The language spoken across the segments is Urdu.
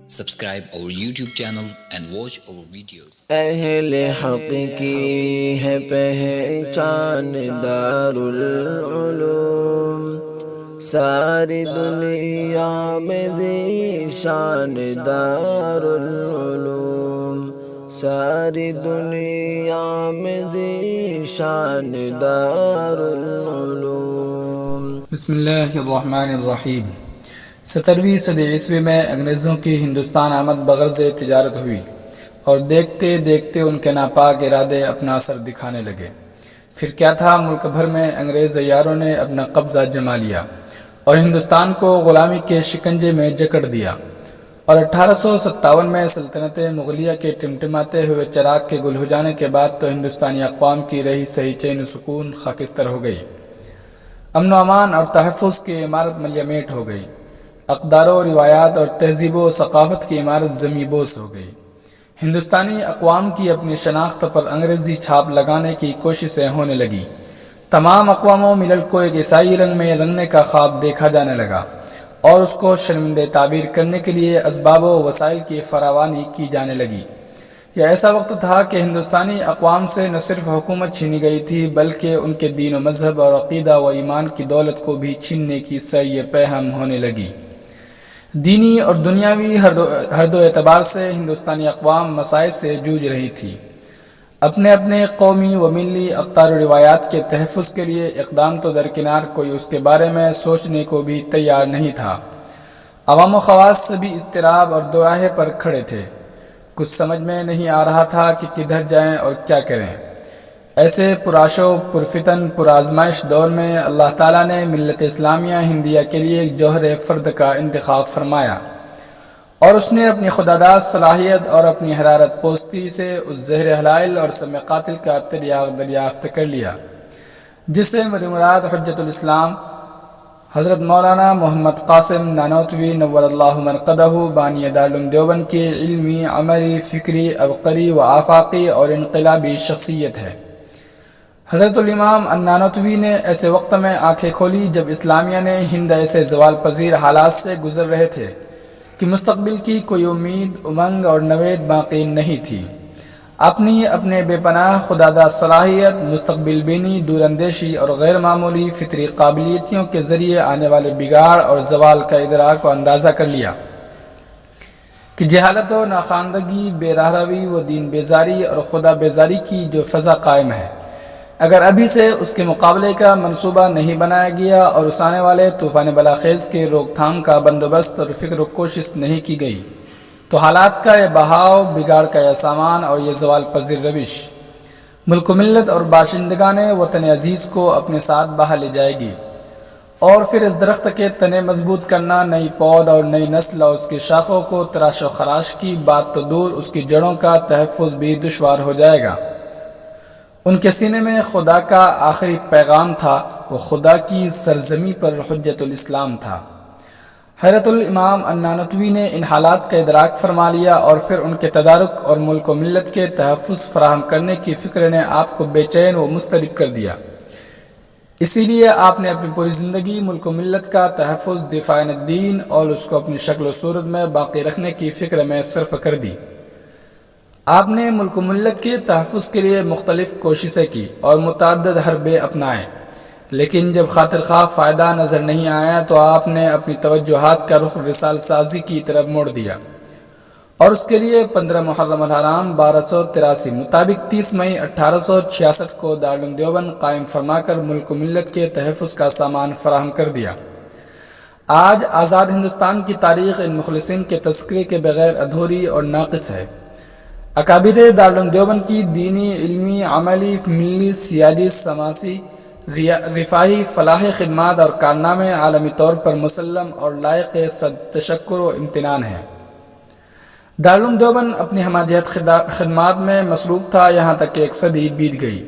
Subscribe our YouTube channel and watch our videos. اہل حق کی ہے پہچان دارالعلوم، ساری دنیا میں ذیشان دارالعلوم، ساری دنیا میں ذیشان دارالعلوم۔ بسم اللہ الرحمن الرحیم۔ 17ویں صدی عیسوی میں انگریزوں کی ہندوستان آمد بغرض تجارت ہوئی اور دیکھتے دیکھتے ان کے ناپاک ارادے اپنا اثر دکھانے لگے۔ پھر کیا تھا، ملک بھر میں انگریز عیاروں نے اپنا قبضہ جما لیا اور ہندوستان کو غلامی کے شکنجے میں جکڑ دیا، اور 1857 میں سلطنت مغلیہ کے ٹمٹماتے ہوئے چراغ کے گل ہو جانے کے بعد تو ہندوستانی اقوام کی رہی صحیح چین و سکون خاکستر ہو گئی، امن و امان اور تحفظ کی عمارت ملیمیٹ ہو گئی، اقدار و روایات اور تہذیب و ثقافت کی عمارت زمیں بوس ہو گئی۔ ہندوستانی اقوام کی اپنی شناخت پر انگریزی چھاپ لگانے کی کوششیں ہونے لگی، تمام اقوام و ملل کو ایک عیسائی رنگ میں رنگنے کا خواب دیکھا جانے لگا اور اس کو شرمندہ تعبیر کرنے کے لیے اسباب و وسائل کی فراوانی کی جانے لگی۔ یہ ایسا وقت تھا کہ ہندوستانی اقوام سے نہ صرف حکومت چھینی گئی تھی بلکہ ان کے دین و مذہب اور عقیدہ و ایمان کی دولت کو بھی چھیننے کی سعی پیہم ہونے لگی۔ دینی اور دنیاوی ہر دو اعتبار سے ہندوستانی اقوام مصائب سے جوجھ رہی تھی۔ اپنے اپنے قومی و ملی اقدار و روایات کے تحفظ کے لیے اقدام تو درکنار، کوئی اس کے بارے میں سوچنے کو بھی تیار نہیں تھا۔ عوام و خواص سبھی اضطراب اور دوراہے پر کھڑے تھے، کچھ سمجھ میں نہیں آ رہا تھا کہ کدھر جائیں اور کیا کریں۔ ایسے پرآشو پرفتن پرآزمائش دور میں اللہ تعالیٰ نے ملت اسلامیہ ہندیہ کے لیے ایک جوہر فرد کا انتخاب فرمایا، اور اس نے اپنی خداداد صلاحیت اور اپنی حرارت پوستی سے اس زہر حلائل اور سم قاتل کا تریاق دریافت کر لیا، جس سے مراد حجت الاسلام حضرت مولانا محمد قاسم نانوتوی نور اللہ مرقدہ بانی دارالعلوم دیوبند کی علمی، عملی، فکری، عبقری و آفاقی اور انقلابی شخصیت ہے۔ حضرت الامام نانوتوی نے ایسے وقت میں آنکھیں کھولی جب اسلامیہ نے ہند ایسے زوال پذیر حالات سے گزر رہے تھے کہ مستقبل کی کوئی امید، امنگ اور نوید باقی نہیں تھی۔ اپنے بے پناہ خداداد صلاحیت، مستقبل بینی، دور اندیشی اور غیر معمولی فطری قابلیتوں کے ذریعے آنے والے بگاڑ اور زوال کا ادراک و اندازہ کر لیا کہ جہالت و ناخواندگی، بے راہروی و دین بیزاری اور خدا بیزاری کی جو فضا قائم ہے، اگر ابھی سے اس کے مقابلے کا منصوبہ نہیں بنایا گیا اور اس آنے والے طوفان بلاخیز کے روک تھام کا بندوبست اور فکر و کوشش نہیں کی گئی تو حالات کا یہ بہاؤ، بگاڑ کا یہ سامان اور یہ زوال پذیر روش ملک و ملت اور باشندگان وطن عزیز کو اپنے ساتھ بہا لے جائے گی، اور پھر اس درخت کے تنے مضبوط کرنا، نئی پود اور نئی نسل اور اس کی شاخوں کو تراش و خراش کی بات تو دور، اس کی جڑوں کا تحفظ بھی دشوار ہو جائے گا۔ ان کے سینے میں خدا کا آخری پیغام تھا، وہ خدا کی سرزمین پر حجت الاسلام تھا۔ حضرت الامام نانوتوی نے ان حالات کا ادراک فرما لیا اور پھر ان کے تدارک اور ملک و ملت کے تحفظ فراہم کرنے کی فکر نے آپ کو بے چین و مضطرب کر دیا۔ اسی لیے آپ نے اپنی پوری زندگی ملک و ملت کا تحفظ، دفاع الدین اور اس کو اپنی شکل و صورت میں باقی رکھنے کی فکر میں صرف کر دی۔ آپ نے ملک و ملت کے تحفظ کے لیے مختلف کوششیں کی اور متعدد حربے اپنائے، لیکن جب خاطر خواہ فائدہ نظر نہیں آیا تو آپ نے اپنی توجہات کا رخ رسال سازی کی طرف موڑ دیا، اور اس کے لیے 15 محرم الحرام 1283 مطابق 30 مئی 1866 کو دارالعلوم دیوبند قائم فرما کر ملک و ملت کے تحفظ کا سامان فراہم کر دیا۔ آج آزاد ہندوستان کی تاریخ ان مخلصین کے تذکرے کے بغیر ادھوری اور ناقص ہے۔ اکابر دارالعلوم دیوبند کی دینی، علمی، عملی، ملی، سیاسی، سماجی، رفاہی، فلاحی خدمات اور کارنامے عالمی طور پر مسلم اور لائق تشکر و امتنان ہیں۔ دارالعلوم دیوبند اپنی ہمہ جہت خدمات میں مصروف تھا، یہاں تک کہ ایک صدی بیت گئی۔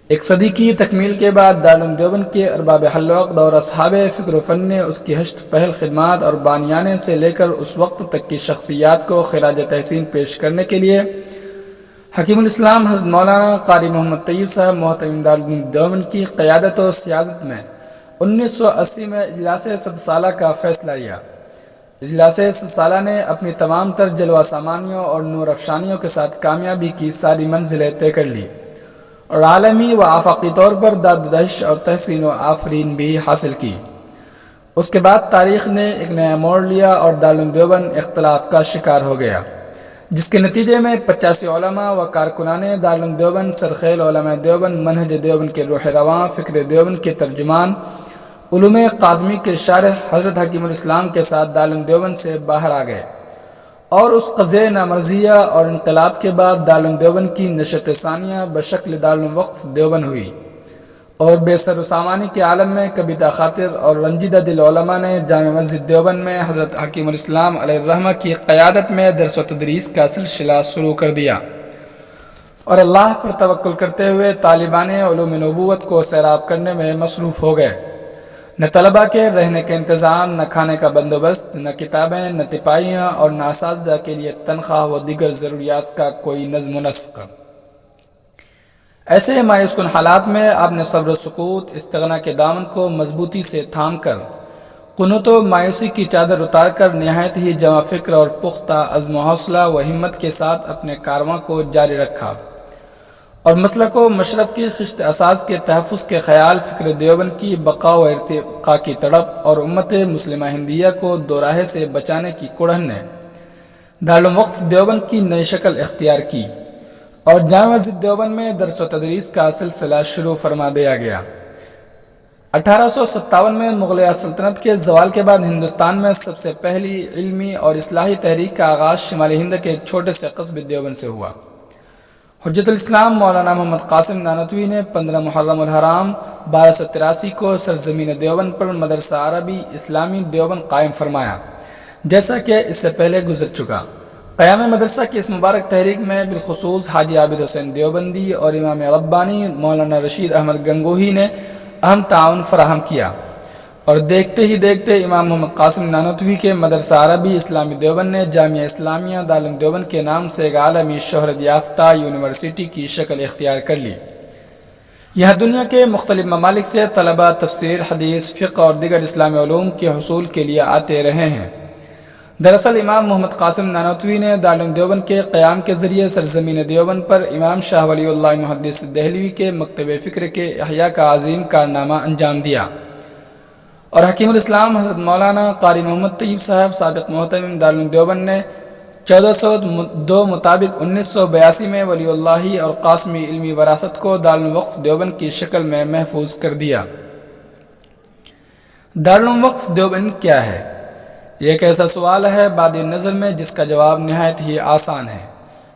ایک صدی کی تکمیل کے بعد دارالعلوم دیوبند کے ارباب حل و عقد اور اصحاب فکر و فن نے اس کی ہشت پہل خدمات اور بانیانے سے لے کر اس وقت تک کی شخصیات کو خراج تحسین پیش کرنے کے لیے حکیم الاسلام حضرت مولانا قاری محمد طیب صاحب محترم دارالعلوم دیوبند کی قیادت و سیاست میں 1980 میں اجلاس 100 سالہ کا فیصلہ لیا۔ اجلاس سالہ نے اپنی تمام تر جلوہ سامانیوں اور نور افشانیوں کے ساتھ کامیابی کی ساری منزلیں طے کر لی اور عالمی و آفاقی طور پر داد و دہش اور تحسین و آفرین بھی حاصل کی۔ اس کے بعد تاریخ نے ایک نیا موڑ لیا اور دارالعلوم دیوبند اختلاف کا شکار ہو گیا، جس کے نتیجے میں 85 علماء و کارکنان دارالعلوم دیوبند، سرخیل علماء دیوبند، منہج دیوبند کے روح رواں، فکر دیوبند کے ترجمان، علوم قاسمی کے شارح حضرت حکیم الاسلام کے ساتھ دارالعلوم دیوبند سے باہر آ گئے، اور اس قضیہ نامرضیہ اور انقلاب کے بعد دارالعلوم دیوبند کی نشأت ثانیہ بشکل دارالعلوم وقف دیوبند ہوئی، اور بے سر و سامانی کے عالم میں کبیدہ خاطر اور رنجیدہ دل علماء نے جامع مسجد دیوبند میں حضرت حکیم الاسلام علیہ الرحمہ کی قیادت میں درس و تدریس کا سلسلہ شروع کر دیا، اور اللہ پر توکل کرتے ہوئے طالبان علوم نبوت کو سیراب کرنے میں مصروف ہو گئے۔ نہ طلباء کے رہنے کا انتظام، نہ کھانے کا بندوبست، نہ کتابیں، نہ تپاہیاں، اور نہ اساتذہ کے لیے تنخواہ و دیگر ضروریات کا کوئی نظم و نسق۔ ایسے مایوس کن حالات میں آپ نے صبر و سکوت، استغنا کے دامن کو مضبوطی سے تھام کر، قنوت و مایوسی کی چادر اتار کر نہایت ہی جمع فکر اور پختہ عزم و حوصلہ و ہمت کے ساتھ اپنے کارواں کو جاری رکھا، اور مسلک و مشرب کی خشت اساس کے تحفظ کے خیال، فکر دیوبند کی بقا و ارتقاء کی تڑپ اور امت مسلمہ ہندیہ کو دوراہے سے بچانے کی کڑہن نے دارالعلوم وقف دیوبند کی نئی شکل اختیار کی، اور جامع مسجد دیوبند میں درس و تدریس کا سلسلہ شروع فرما دیا گیا۔ 1857 میں مغلیہ سلطنت کے زوال کے بعد ہندوستان میں سب سے پہلی علمی اور اصلاحی تحریک کا آغاز شمالی ہند کے ایک چھوٹے سے قصبے دیوبند سے ہوا۔ حجت الاسلام مولانا محمد قاسم نانوتوی نے 15 محرم الحرام 1283 کو سرزمین دیوبند پر مدرسہ عربی اسلامی دیوبند قائم فرمایا، جیسا کہ اس سے پہلے گزر چکا۔ قیام مدرسہ کی اس مبارک تحریک میں بالخصوص حاجی عابد حسین دیوبندی اور امام ربانی مولانا رشید احمد گنگوہی نے اہم تعاون فراہم کیا، اور دیکھتے ہی دیکھتے امام محمد قاسم نانوتوی کے مدرسہ عربی اسلامی دیوبند نے جامعہ اسلامیہ دارالعلوم دیوبند کے نام سے ایک عالمی شہرت یافتہ یونیورسٹی کی شکل اختیار کر لی۔ یہاں دنیا کے مختلف ممالک سے طلباء تفسیر، حدیث، فقہ اور دیگر اسلامی علوم کے حصول کے لیے آتے رہے ہیں۔ دراصل امام محمد قاسم نانوتوی نے دارالعلوم دیوبند کے قیام کے ذریعے سرزمین دیوبند پر امام شاہ ولی اللہ محدث دہلوی کے مکتب فکر کے احیاء کا عظیم کارنامہ انجام دیا، اور حکیم الاسلام حضرت مولانا قاری محمد طیب صاحب سابق محتمم دارالعلوم دیوبند نے 1402 مطابق 1982 میں ولی اللہ اور قاسمی علمی وراثت کو دارالعلوم وقف دیوبند کی شکل میں محفوظ کر دیا۔ دارالعلوم وقف دیوبند کیا ہے؟ یہ ایک ایسا سوال ہے بادِ نظر میں جس کا جواب نہایت ہی آسان ہے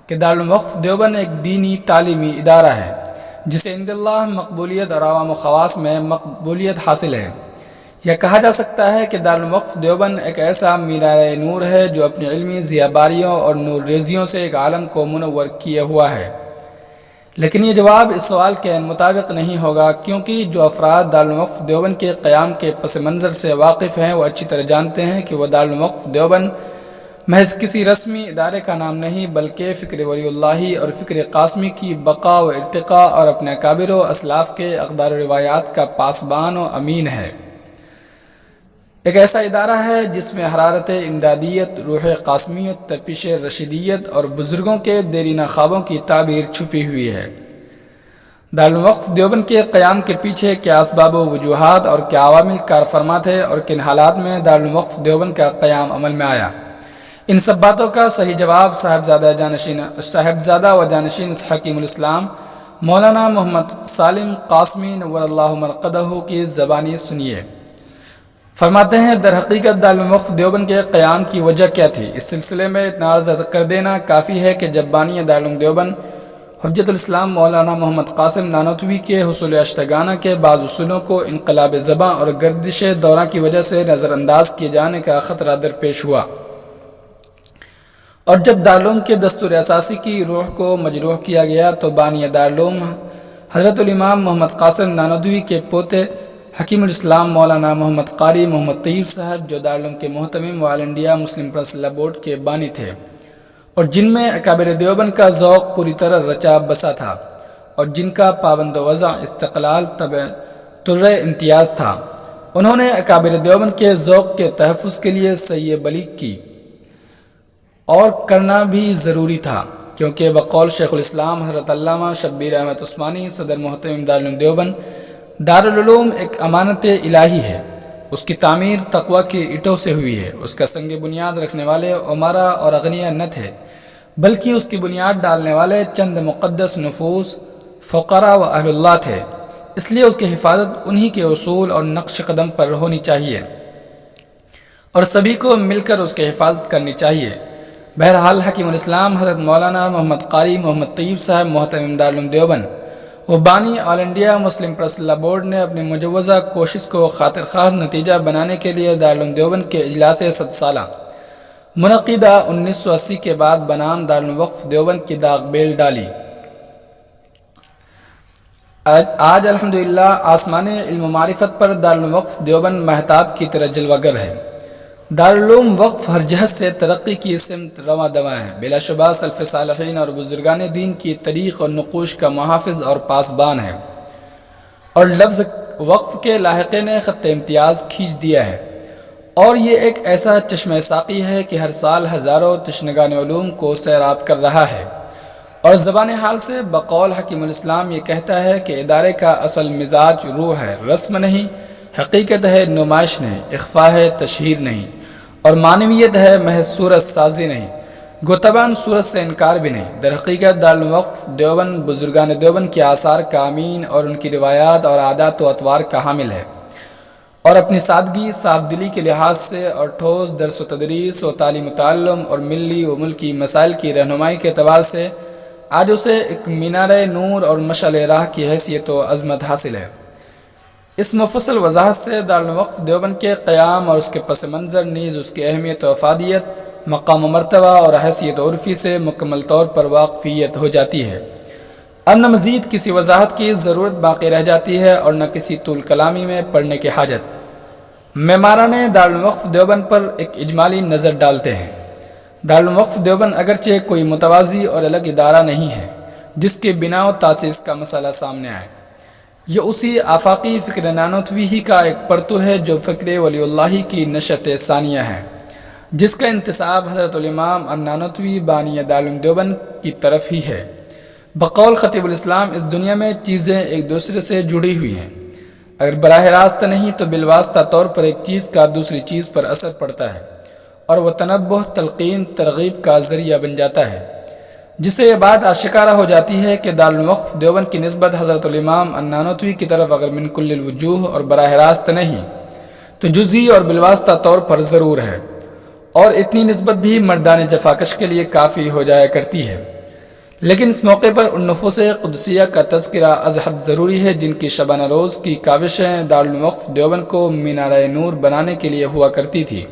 کہ دارالعلوم وقف دیوبند ایک دینی تعلیمی ادارہ ہے جسے عند اللہ مقبولیت اور عوام و خواص میں مقبولیت حاصل ہے۔ یہ کہا جا سکتا ہے کہ دارالعلوم وقف دیوبند ایک ایسا مینار نور ہے جو اپنی علمی ضیاباریوں اور نور ریزیوں سے ایک عالم کو منور کیے ہوا ہے، لیکن یہ جواب اس سوال کے مطابق نہیں ہوگا، کیونکہ جو افراد دارالعلوم وقف دیوبند کے قیام کے پس منظر سے واقف ہیں وہ اچھی طرح جانتے ہیں کہ وہ دارالعلوم وقف دیوبند محض کسی رسمی ادارے کا نام نہیں بلکہ فکر ولی اللہ اور فکر قاسمی کی بقا و ارتقاء اور اپنے اکابر و اسلاف کے اقدار و روایات کا پاسبان و امین ہے۔ ایک ایسا ادارہ ہے جس میں حرارت امدادیت، روح قاسمیت، تپش رشیدیت اور بزرگوں کے دیرینہ خوابوں کی تعبیر چھپی ہوئی ہے۔ دارالعلوم وقف دیوبند کے قیام کے پیچھے کیا اسباب و وجوہات اور کیا عوامل کار فرما تھے، اور کن حالات میں دارالعلوم وقف دیوبند کا قیام عمل میں آیا، ان سب باتوں کا صحیح جواب صاحبزادہ و جانشین حکیم الاسلام مولانا محمد سالم قاسمی نور اللہ مرقدہ کی زبانی سنیے۔ فرماتے ہیں در حقیقت دارالعلوم وقف دیوبند کے قیام کی وجہ کیا تھی؟ اس سلسلے میں اتنا عرض کر دینا کافی ہے کہ جب بانی دارالعلوم دیوبند حجت الاسلام مولانا محمد قاسم نانوتوی کے حصول اشتگانہ کے بعض اصولوں کو انقلاب زباں اور گردش دورہ کی وجہ سے نظر انداز کیے جانے کا خطرہ درپیش ہوا، اور جب دارالعلوم کے دستور اساسی کی روح کو مجروح کیا گیا تو بانی دارالعلوم حضرت الامام محمد قاسم نانوتوی کے پوتے حکیم الاسلام مولانا محمد قاری محمد طیب صاحب جو دارالعلوم کے محتمم و آل انڈیا مسلم پرسنل بورڈ کے بانی تھے، اور جن میں اکابر دیوبند کا ذوق پوری طرح رچا بسا تھا، اور جن کا پابند وضع استقلال طبع تر امتیاز تھا، انہوں نے اکابر دیوبند کے ذوق کے تحفظ کے لیے سعی بلیغ کی، اور کرنا بھی ضروری تھا، کیونکہ بقول شیخ الاسلام حضرت علامہ شبیر احمد عثمانی صدر محترم دارالعلوم دیوبند، دارالعلوم ایک امانت الہی ہے، اس کی تعمیر تقوی کی اینٹوں سے ہوئی ہے، اس کا سنگ بنیاد رکھنے والے عمرا اور اغنیاء نہ تھے، بلکہ اس کی بنیاد ڈالنے والے چند مقدس نفوس فقراء و اہل اللہ تھے، اس لیے اس کی حفاظت انہی کے اصول اور نقش قدم پر ہونی چاہیے اور سبھی کو مل کر اس کی حفاظت کرنی چاہیے۔ بہرحال حکیم الاسلام حضرت مولانا محمد قاری محمد طیب صاحب محترم دارالعلوم دیوبند و بانی آل انڈیا مسلم پریس لا بورڈ نے اپنی مجوزہ کوشش کو خاطر خواہ نتیجہ بنانے کے لیے دارالعلوم دیوبند کے اجلاس 100 سالہ منعقدہ 1980 کے بعد بنام دارالعلوم وقف دیوبند کی داغ بیل ڈالی۔ آج الحمدللہ آسمان علم و معرفت پر دارالعلوم وقف دیوبند مہتاب کی طرح جلوہ گر ہے۔ دارالعلوم وقف ہر جہت سے ترقی کی سمت رواں دواں ہے، بلا شبہ سلف صالحین اور بزرگان دین کی تاریخ اور نقوش کا محافظ اور پاسبان ہے، اور لفظ وقف کے لاحقے نے خط امتیاز کھینچ دیا ہے، اور یہ ایک ایسا چشمہ ساقی ہے کہ ہر سال ہزاروں تشنگان علوم کو سیراب کر رہا ہے، اور زبان حال سے بقول حکیم الاسلام یہ کہتا ہے کہ ادارے کا اصل مزاج روح ہے، رسم نہیں، حقیقت ہے نمائش نہیں، اخفاء ہے تشہیر نہیں، اور معنویت ہے محض صورت سازی نہیں، گوتبان صورت سے انکار بھی نہیں۔ در حقیقت دارالعلوم وقف دیوبند بزرگان دیوبند کے آثار کا امین اور ان کی روایات اور عادات و اطوار کا حامل ہے، اور اپنی سادگی صاف دلی کے لحاظ سے اور ٹھوس درس و تدریس و تعلیم و تعلم اور ملی و ملکی مسائل کی رہنمائی کے اعتبار سے آج اسے ایک مینار نور اور مشعل راہ کی حیثیت و عظمت حاصل ہے۔ اس مفصل وضاحت سے دارالعلوم وقف دیوبند کے قیام اور اس کے پس منظر نیز اس کی اہمیت و افادیت، مقام و مرتبہ اور حیثیت عرفی سے مکمل طور پر واقفیت ہو جاتی ہے۔ اب نہ مزید کسی وضاحت کی ضرورت باقی رہ جاتی ہے اور نہ کسی طول کلامی میں پڑھنے کی حاجت۔ معماران دارالعلوم وقف دیوبند پر ایک اجمالی نظر ڈالتے ہیں۔ دارالعلوم وقف دیوبند اگرچہ کوئی متوازی اور الگ ادارہ نہیں ہے جس کے بنا و تاسیس کا مسئلہ سامنے آئے، یہ اسی آفاقی فکر نانوتوی ہی کا ایک پرتو ہے جو فکر ولی اللہ کی نشأت ثانیہ ہے، جس کا انتساب حضرت الامام النانوتوی بانی دارالعلوم دیوبند کی طرف ہی ہے۔ بقول خطیب الاسلام اس دنیا میں چیزیں ایک دوسرے سے جڑی ہوئی ہیں، اگر براہ راست نہیں تو بالواسطہ طور پر ایک چیز کا دوسری چیز پر اثر پڑتا ہے، اور وہ تنبہ تلقین ترغیب کا ذریعہ بن جاتا ہے، جس سے یہ بات آشکارا ہو جاتی ہے کہ دارالعلوم وقف دیوبند کی نسبت حضرت الامام النانوتوی کی طرف اگر من کل الوجوہ اور براہ راست نہیں تو جزئی اور بالواسطہ طور پر ضرور ہے، اور اتنی نسبت بھی مردان جفاکش کے لیے کافی ہو جایا کرتی ہے۔ لیکن اس موقع پر ان نفوس قدسیہ کا تذکرہ از حد ضروری ہے جن کی شبانہ روز کی کاوشیں دارالعلوم وقف دیوبند کو مینار نور بنانے کے لیے ہوا کرتی تھی۔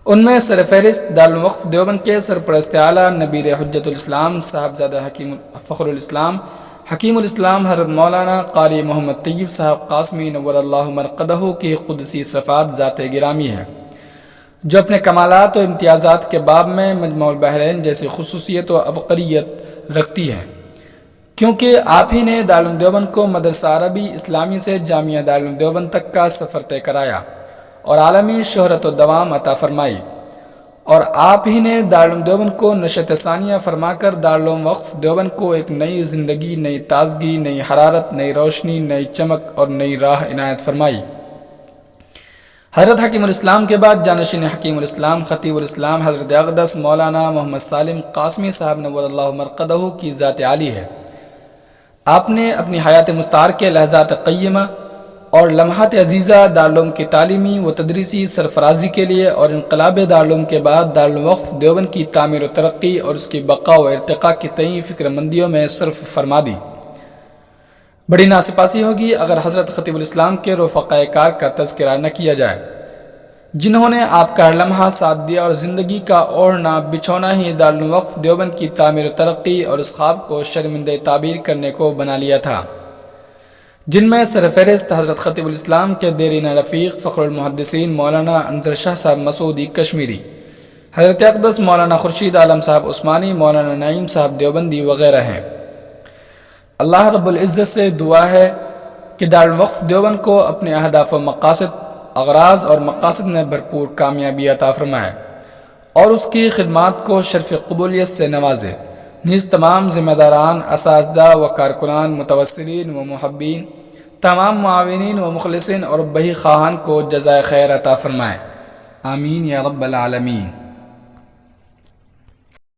ان میں سرفہرست دارالعلوم وقف دیوبند کے سرپرست اعلیٰ نبیر حجت الاسلام صاحبزادہ حکیم فخر الاسلام حکیم الاسلام حضرت مولانا قاری محمد طیب صاحب قاسمی نور اللہ مرقدہ کی قدسی صفات ذات گرامی ہے، جو اپنے کمالات و امتیازات کے باب میں مجمع البحرین جیسی خصوصیت و عبقریت رکھتی ہے، کیونکہ آپ ہی نے دارالعلوم دیوبند کو مدرسہ عربی اسلامی سے جامعہ دارالعلوم دیوبند تک کا سفر طے کرایا اور عالمی شہرت و دوام عطا فرمائی، اور آپ ہی نے دارالعلوم دیوبند کو نشأت ثانیہ فرما کر دارالعلوم وقف دیوبند کو ایک نئی زندگی، نئی تازگی، نئی حرارت، نئی روشنی، نئی چمک اور نئی راہ عنایت فرمائی۔ حضرت حکیم الاسلام کے بعد جانشین حکیم الاسلام خطیب الاسلام حضرت اقدس مولانا محمد سالم قاسمی صاحب نور اللہ مرقدہ کی ذات عالی ہے۔ آپ نے اپنی حیات مستعار کے لحظات قیمہ اور لمحات عزیزہ دارالعلوم کی تعلیمی و تدریسی سرفرازی کے لیے اور انقلاب دارالعلوم کے بعد دارالعلوم وقف دیوبند کی تعمیر و ترقی اور اس کی بقا و ارتقاء کی تئیں فکر مندیوں میں صرف فرما دی۔ بڑی ناسپاسی ہوگی اگر حضرت خطیب الاسلام کے رفقائے کار کا تذکرہ نہ کیا جائے، جنہوں نے آپ کا ہر لمحہ ساتھ دیا اور زندگی کا اوڑھنا بچھونا ہی دارالعلوم وقف دیوبند کی تعمیر و ترقی اور اس خواب کو شرمندہ تعبیر کرنے کو بنا لیا تھا، جن میں سرفہرست حضرت خطیب الاسلام کے دیرینہ رفیق فخر المحدثین مولانا انظر شاہ صاحب مسعودی کشمیری، حضرت اقدس مولانا خورشید عالم صاحب عثمانی، مولانا نعیم صاحب دیوبندی وغیرہ ہیں۔ اللہ رب العزت سے دعا ہے کہ دارالوقف دیوبند کو اپنے اہداف و مقاصد، اغراض اور مقاصد میں بھرپور کامیابی عطا فرمائے اور اس کی خدمات کو شرف قبولیت سے نوازے۔ نیز تمام ذمہ داران، اساتذہ و کارکنان، متوسلین و محبین، تمام معاونین و مخلصین اور بہی خواہان کو جزائے خیر عطا فرمائے، آمین یا رب العالمین۔